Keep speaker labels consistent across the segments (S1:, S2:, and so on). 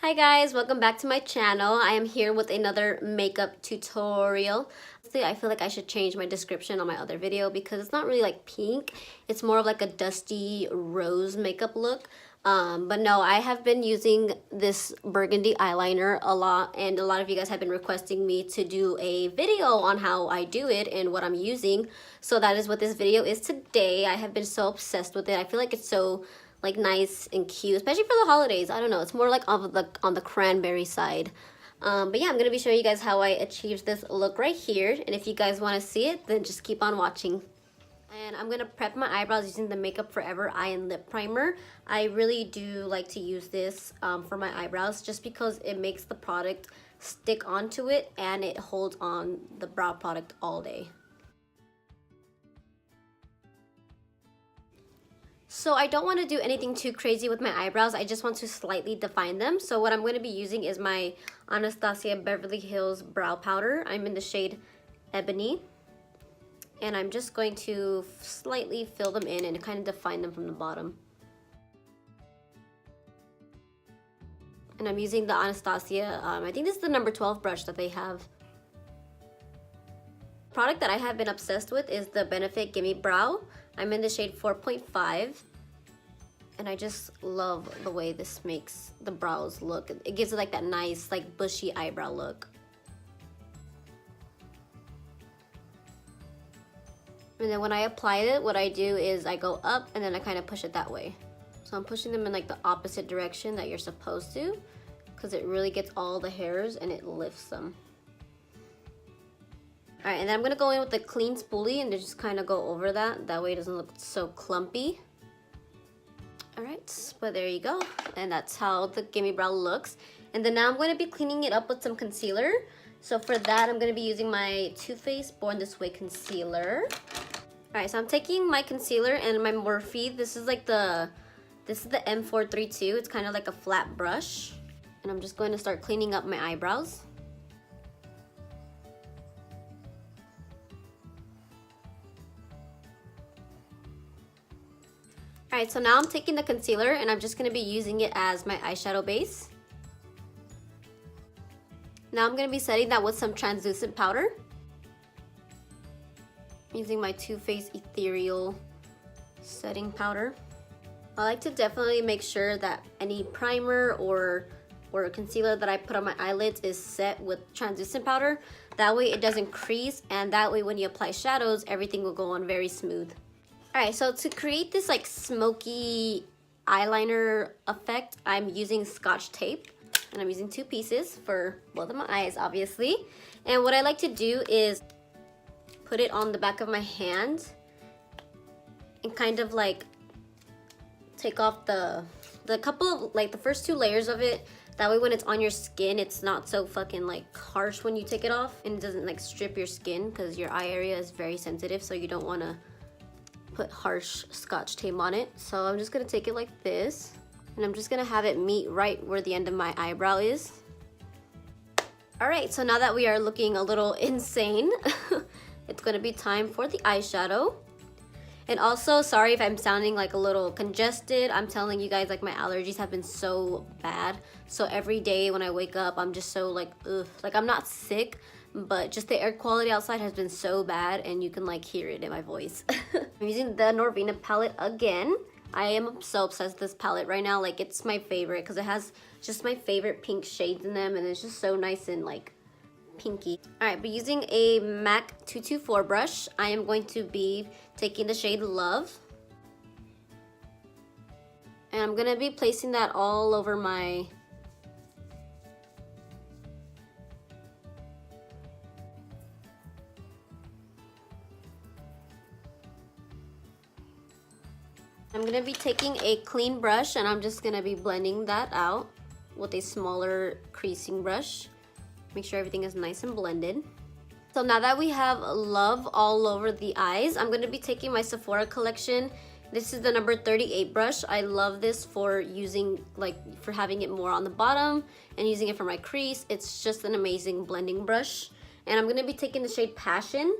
S1: Hi guys, welcome back to my channel. I am here with another makeup tutorial. I feel like I should change my description on my other video because it's not really like pink. It's more of like a dusty rose makeup look. But no, I have been using this Burgundy eyeliner a lot, and a lot of you guys have been requesting me to do a video on how I do it and what I'm using. So that is what this video is today. I have been so obsessed with it. I feel like it's so like nice and cute, especially for the holidays. I don't know, it's more like on the cranberry side. But yeah, I'm gonna be showing you guys how I achieved this look right here, and if you guys want to see it, then just keep on watching. And I'm gonna prep my eyebrows using the Makeup Forever eye and lip primer. I really do like to use this for my eyebrows just because it makes the product stick onto it and it holds on the brow product all day. So I don't want to do anything too crazy with my eyebrows. I just want to slightly define them. So what I'm going to be using is my Anastasia Beverly Hills Brow Powder. I'm in the shade Ebony. And I'm just going to slightly fill them in and kind of define them from the bottom. And I'm using the Anastasia, I think this is the number 12 brush that they have. The product that I have been obsessed with is the Benefit Gimme Brow. I'm in the shade 4.5, and I just love the way this makes the brows look. It gives it like that nice, like bushy eyebrow look. And then when I apply it, what I do is I go up and then I kind of push it that way. So I'm pushing them in like the opposite direction that you're supposed to, because it really gets all the hairs and it lifts them. Alright, and then I'm going to go in with the clean spoolie and just kind of go over that. That way it doesn't look so clumpy. Alright, but there you go. And that's how the Gimme Brow looks. And then now I'm going to be cleaning it up with some concealer. So for that, I'm going to be using my Too Faced Born This Way concealer. Alright, so I'm taking my concealer and my Morphe. This is the M432. It's kind of like a flat brush. And I'm just going to start cleaning up my eyebrows. Alright, so now I'm taking the concealer and I'm just going to be using it as my eyeshadow base. Now I'm going to be setting that with some translucent powder. Using my Too Faced Ethereal setting powder. I like to definitely make sure that any primer or concealer that I put on my eyelids is set with translucent powder. That way it doesn't crease, and that way when you apply shadows, everything will go on very smooth. Alright, so to create this like smoky eyeliner effect, I'm using Scotch tape. And I'm using 2 pieces for both of my eyes, obviously. And what I like to do is put it on the back of my hand and kind of like take off the couple of, like the first 2 layers of it. That way when it's on your skin, it's not so fucking like harsh when you take it off, and it doesn't like strip your skin, because your eye area is very sensitive, so you don't want to put harsh Scotch tape on it. So I'm just gonna take it like this, and I'm just gonna have it meet right where the end of my eyebrow is. Alright, so now that we are looking a little insane, it's gonna be time for the eyeshadow. And also, sorry if I'm sounding like a little congested. I'm telling you guys, like my allergies have been so bad. So every day when I wake up, I'm just so like, ugh. Like I'm not sick, but just the air quality outside has been so bad, and you can like hear it in my voice. I'm using the Norvina palette again. I am so obsessed with this palette right now. Like it's my favorite because it has just my favorite pink shades in them, and it's just so nice and like pinky. Alright, but using a MAC 224 brush, I am going to be taking the shade Love. And I'm going to be placing that all over my I'm going to be taking a clean brush, and I'm just going to be blending that out with a smaller creasing brush. Make sure everything is nice and blended. So now that we have Love all over the eyes, I'm going to be taking my Sephora collection. This is the number 38 brush. I love this for using, like, for having it more on the bottom and using it for my crease. It's just an amazing blending brush. And I'm going to be taking the shade Passion.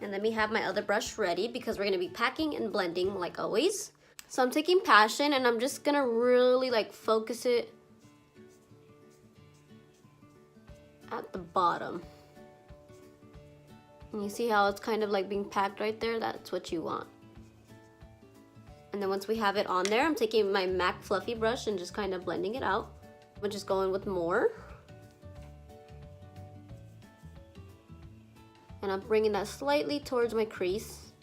S1: And let me have my other brush ready because we're going to be packing and blending like always. So I'm taking Passion and I'm just going to really like focus it at the bottom. And you see how it's kind of like being packed right there? That's what you want. And then once we have it on there, I'm taking my MAC Fluffy brush and just kind of blending it out. I'm just going with more. And I'm bringing that slightly towards my crease.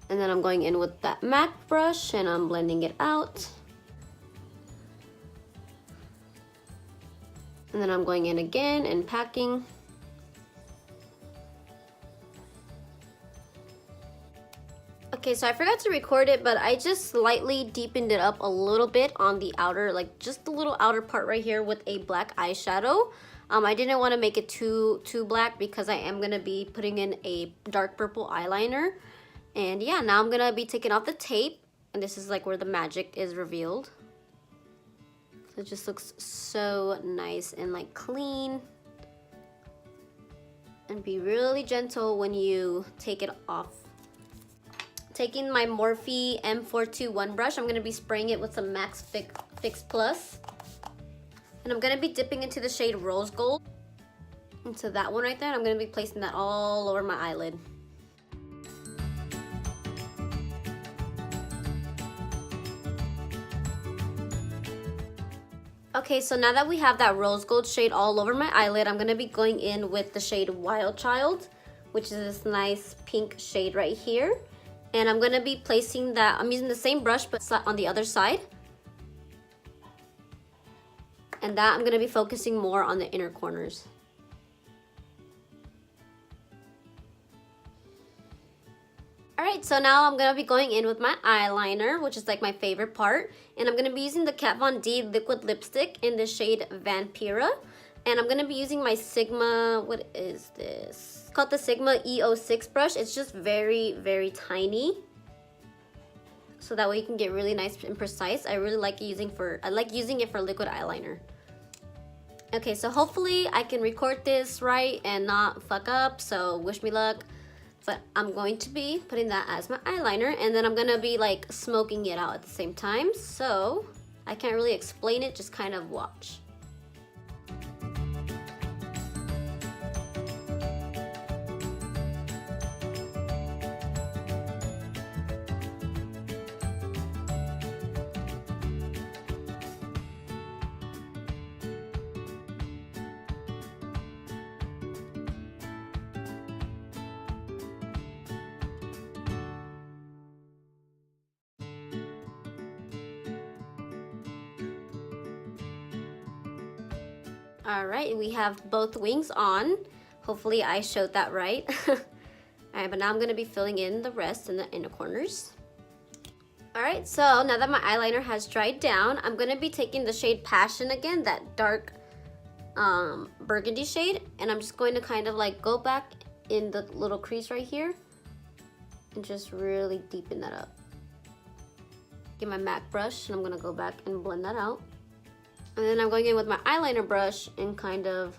S1: And then I'm going in with that MAC brush and I'm blending it out. And then I'm going in again and packing. Okay, so I forgot to record it, but I just slightly deepened it up a little bit on the outer, like just the little outer part right here with a black eyeshadow. I didn't want to make it too black because I am going to be putting in a dark purple eyeliner. And yeah, now I'm going to be taking off the tape. And this is like where the magic is revealed. So it just looks so nice and like clean. And be really gentle when you take it off. Taking my Morphe M421 brush, I'm going to be spraying it with some Max Fix Plus. And I'm going to be dipping into the shade Rose Gold. Into that one right there. I'm going to be placing that all over my eyelid. Okay, so now that we have that rose gold shade all over my eyelid, I'm going to be going in with the shade Wild Child, which is this nice pink shade right here. And I'm going to be placing that, I'm using the same brush but on the other side. And that I'm going to be focusing more on the inner corners. Alright, so now I'm going to be going in with my eyeliner, which is like my favorite part. And I'm going to be using the Kat Von D liquid lipstick in the shade Vampira. And I'm going to be using my Sigma, what is this? It's called the Sigma E06 brush. It's just very, very tiny. So that way you can get really nice and precise. I really like using it for liquid eyeliner. Okay, so hopefully I can record this right and not fuck up. So wish me luck. But I'm going to be putting that as my eyeliner, and then I'm gonna be like smoking it out at the same time. So I can't really explain it, just kind of watch. Alright, we have both wings on. Hopefully I showed that right. Alright, but now I'm going to be filling in the rest in the inner corners. Alright, so now that my eyeliner has dried down, I'm going to be taking the shade Passion again, that dark burgundy shade. And I'm just going to kind of like go back in the little crease right here. And just really deepen that up. Get my MAC brush and I'm going to go back and blend that out. And then I'm going in with my eyeliner brush and kind of...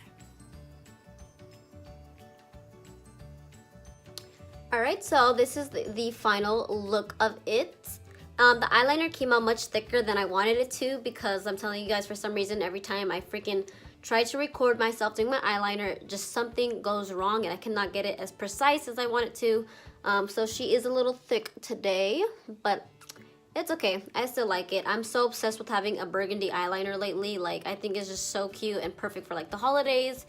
S1: Alright, so this is the final look of it. The eyeliner came out much thicker than I wanted it to because I'm telling you guys, for some reason, every time I freaking try to record myself doing my eyeliner, just something goes wrong and I cannot get it as precise as I want it to. So she is a little thick today, but... it's okay. I still like it. I'm so obsessed with having a burgundy eyeliner lately. Like, I think it's just so cute and perfect for like the holidays.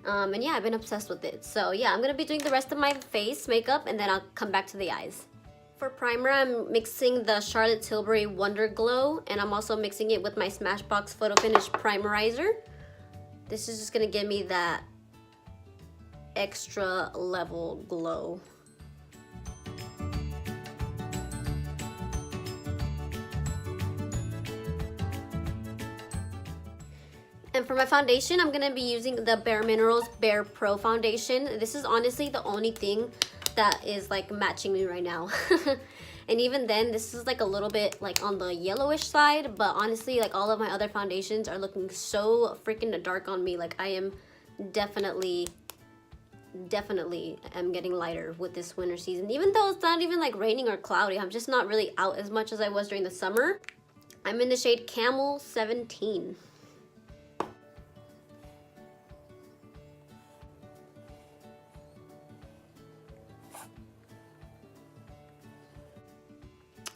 S1: And yeah, I've been obsessed with it. So yeah, I'm going to be doing the rest of my face makeup and then I'll come back to the eyes. For primer, I'm mixing the Charlotte Tilbury Wonderglow. And I'm also mixing it with my Smashbox Photo Finish Primerizer. This is just going to give me that extra level glow. And for my foundation, I'm going to be using the Bare Minerals Bare Pro Foundation. This is honestly the only thing that is like matching me right now. And even then, this is like a little bit like on the yellowish side. But honestly, like all of my other foundations are looking so freaking dark on me. Like I am definitely am getting lighter with this winter season. Even though it's not even like raining or cloudy. I'm just not really out as much as I was during the summer. I'm in the shade Camel 17.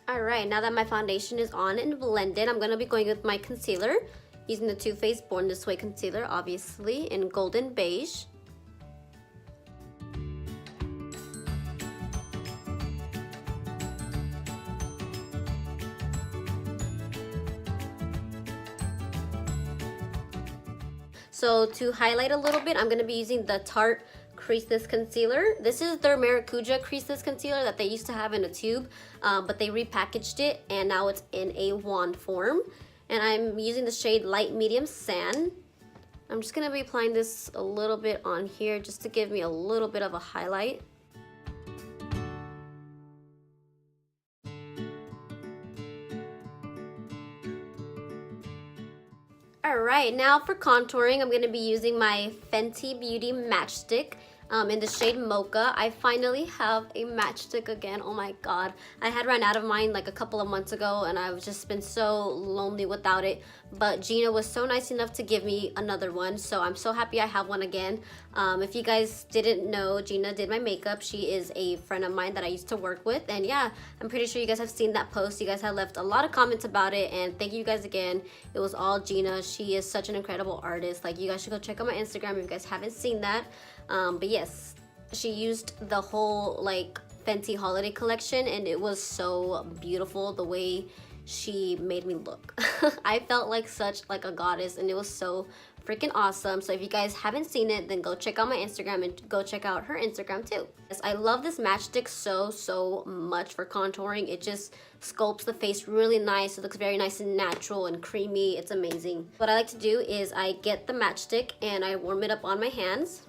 S1: Alright, now that my foundation is on and blended, I'm going to be going with my concealer. Using the Too Faced Born This Way concealer, obviously, in Golden Beige. So to highlight a little bit, I'm going to be using the Tarte Creaseless Concealer. This is their Maracuja Creaseless Concealer that they used to have in a tube, but they repackaged it and now it's in a wand form. And I'm using the shade Light Medium Sand. I'm just going to be applying this a little bit on here just to give me a little bit of a highlight. Alright, now for contouring, I'm going to be using my Fenty Beauty Matchstick in the shade Mocha. I finally have a matchstick again. Oh my god. I had run out of mine like a couple of months ago and I've just been so lonely without it. But Gina was so nice enough to give me another one. So I'm so happy I have one again. If you guys didn't know, Gina did my makeup. She is a friend of mine that I used to work with. And yeah, I'm pretty sure you guys have seen that post. You guys have left a lot of comments about it. And thank you guys again. It was all Gina. She is such an incredible artist. Like, you guys should go check out my Instagram if you guys haven't seen that. But yes, she used the whole like Fenty holiday collection and it was so beautiful the way she made me look. I felt like such like a goddess and it was so freaking awesome. So if you guys haven't seen it, then go check out my Instagram and go check out her Instagram too. Yes, I love this matchstick so much for contouring. It just sculpts the face really nice. It looks very nice and natural and creamy. It's amazing. What I like to do is I get the matchstick and I warm it up on my hands.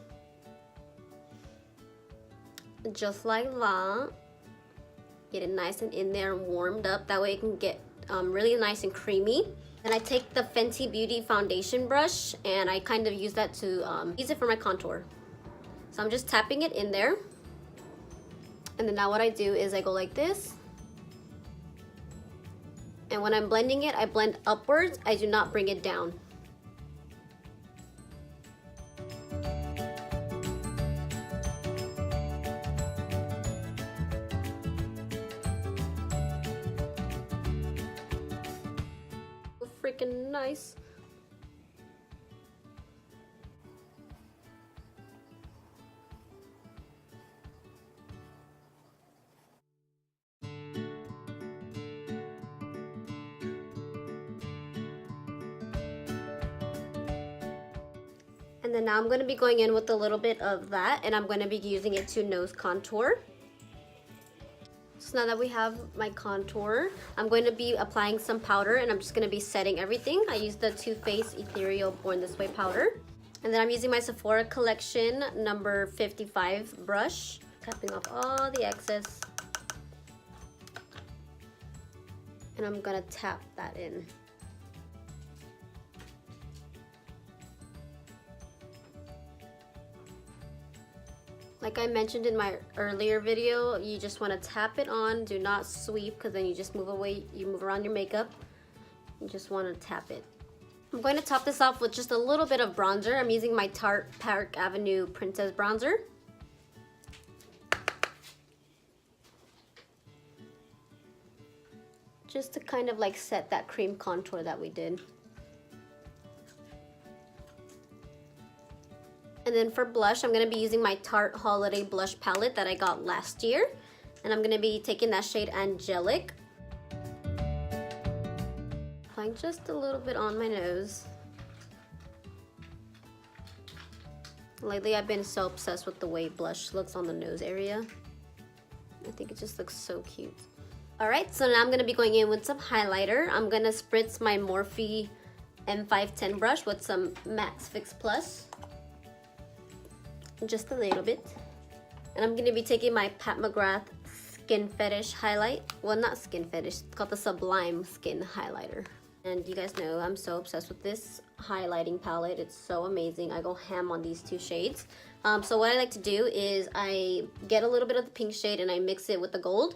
S1: Just like that. Get it nice and in there and warmed up. That way it can get really nice and creamy. Then I take the Fenty Beauty foundation brush and I kind of use that to use it for my contour. So I'm just tapping it in there. And then now what I do is I go like this. And when I'm blending it, I blend upwards. I do not bring it down. Freaking nice. And then now I'm going to be going in with a little bit of that and I'm going to be using it to nose contour. So now that we have my contour, I'm going to be applying some powder and I'm just going to be setting everything. I use the Too Faced Ethereal Born This Way powder. And then I'm using my Sephora Collection number 55 brush. Tapping off all the excess. And I'm going to tap that in. Like I mentioned in my earlier video, you just want to tap it on. Do not sweep because then you just move away, you move around your makeup. You just want to tap it. I'm going to top this off with just a little bit of bronzer. I'm using my Tarte Park Avenue Princess Bronzer. Just to kind of like set that cream contour that we did. And then for blush, I'm going to be using my Tarte Holiday Blush palette that I got last year. And I'm going to be taking that shade Angelic. Applying just a little bit on my nose. Lately, I've been so obsessed with the way blush looks on the nose area. I think it just looks so cute. Alright, so now I'm going to be going in with some highlighter. I'm going to spritz my Morphe M510 brush with some Max Fix Plus. Just a little bit. And I'm going to be taking my Pat McGrath Skin Fetish highlight. Well, not Skin Fetish, it's called the Sublime Skin Highlighter. And you guys know I'm so obsessed with this highlighting palette. It's so amazing. I go ham on these two shades. So what I like to do is I get a little bit of the pink shade and I mix it with the gold.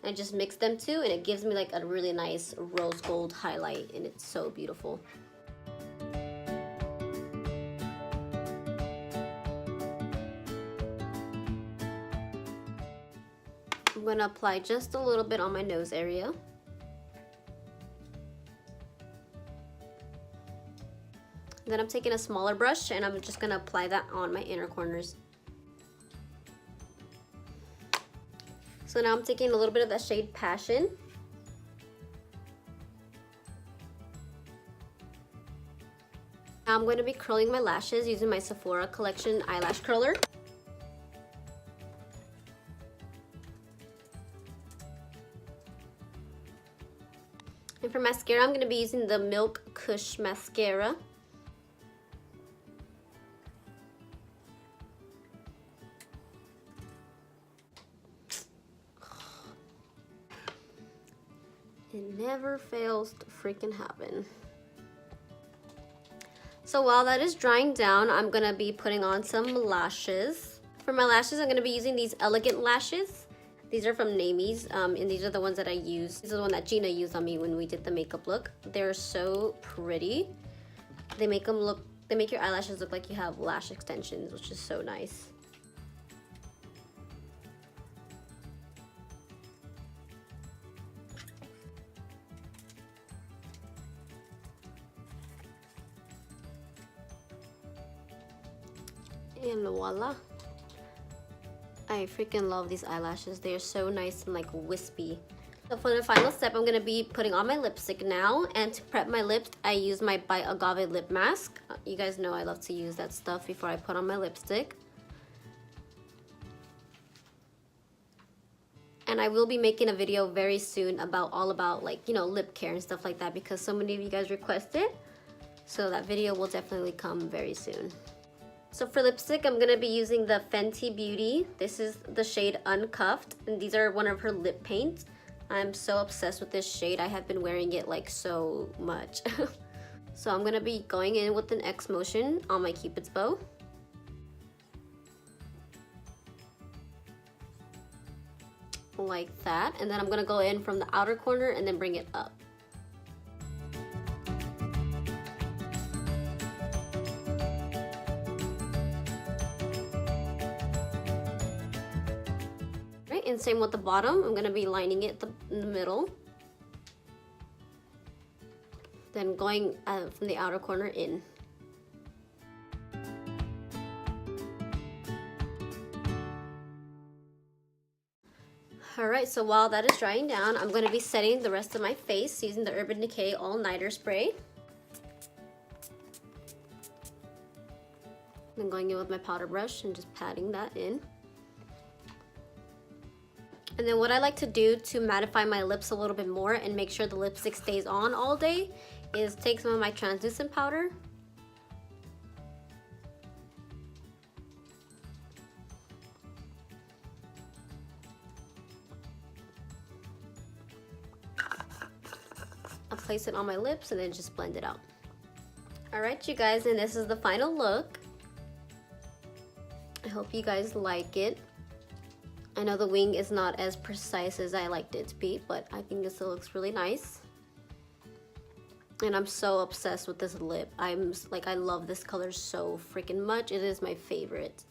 S1: I just mix them two and it gives me like a really nice rose gold highlight and it's so beautiful. I'm going to apply just a little bit on my nose area. Then I'm taking a smaller brush and I'm just gonna apply that on my inner corners. So now I'm taking a little bit of that shade Passion. Now I'm going to be curling my lashes using my Sephora Collection eyelash curler. And for mascara, I'm going to be using the Milk Kush mascara. It never fails to freaking happen. So while that is drying down, I'm gonna be putting on some lashes. For my lashes, I'm gonna be using these Elegant lashes. These are from Namies, and these are the ones that I use. These are the one that Gina used on me when we did the makeup look. They're so pretty. They make your eyelashes look like you have lash extensions, which is so nice. And voila. I freaking love these eyelashes. They are so nice and like wispy. So for the final step, I'm gonna be putting on my lipstick now. And to prep my lips, I use my by Agave lip mask. You guys know I love to use that stuff before I put on my lipstick. And I will be making a video very soon about all about like, you know, lip care and stuff like that because so many of you guys requested. So that video will definitely come very soon. So for lipstick, I'm going to be using the Fenty Beauty. This is the shade Uncuffed, and these are one of her lip paints. I'm so obsessed with this shade. I have been wearing it like so much. So I'm going to be going in with an X motion on my Cupid's bow. Like that. And then I'm going to go in from the outer corner and then bring it up. And same with the bottom. I'm going to be lining it in the middle. Then going from the outer corner in. Alright, so while that is drying down, I'm going to be setting the rest of my face using the Urban Decay All Nighter Spray. Then going in with my powder brush and just patting that in. And then what I like to do to mattify my lips a little bit more and make sure the lipstick stays on all day is take some of my translucent powder. I'll place it on my lips and then just blend it out. Alright you guys, and this is the final look. I hope you guys like it. I know the wing is not as precise as I liked it to be, but I think this looks really nice. And I'm so obsessed with this lip. I love this color so freaking much. It is my favorite.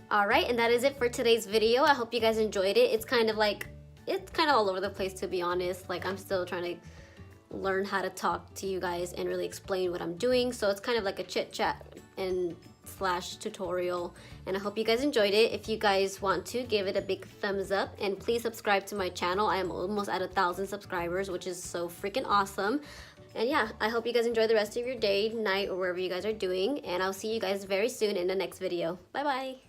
S1: Alright, and that is it for today's video. I hope you guys enjoyed it. It's kind of all over the place, to be honest. Like, I'm still trying to learn how to talk to you guys and really explain what I'm doing. So it's kind of like a chit chat and / tutorial. And I hope you guys enjoyed it. If you guys want to, give it a big thumbs up. And please subscribe to my channel. I am almost at 1,000 subscribers, which is so freaking awesome. And yeah, I hope you guys enjoy the rest of your day, night, or wherever you guys are doing. And I'll see you guys very soon in the next video. Bye bye.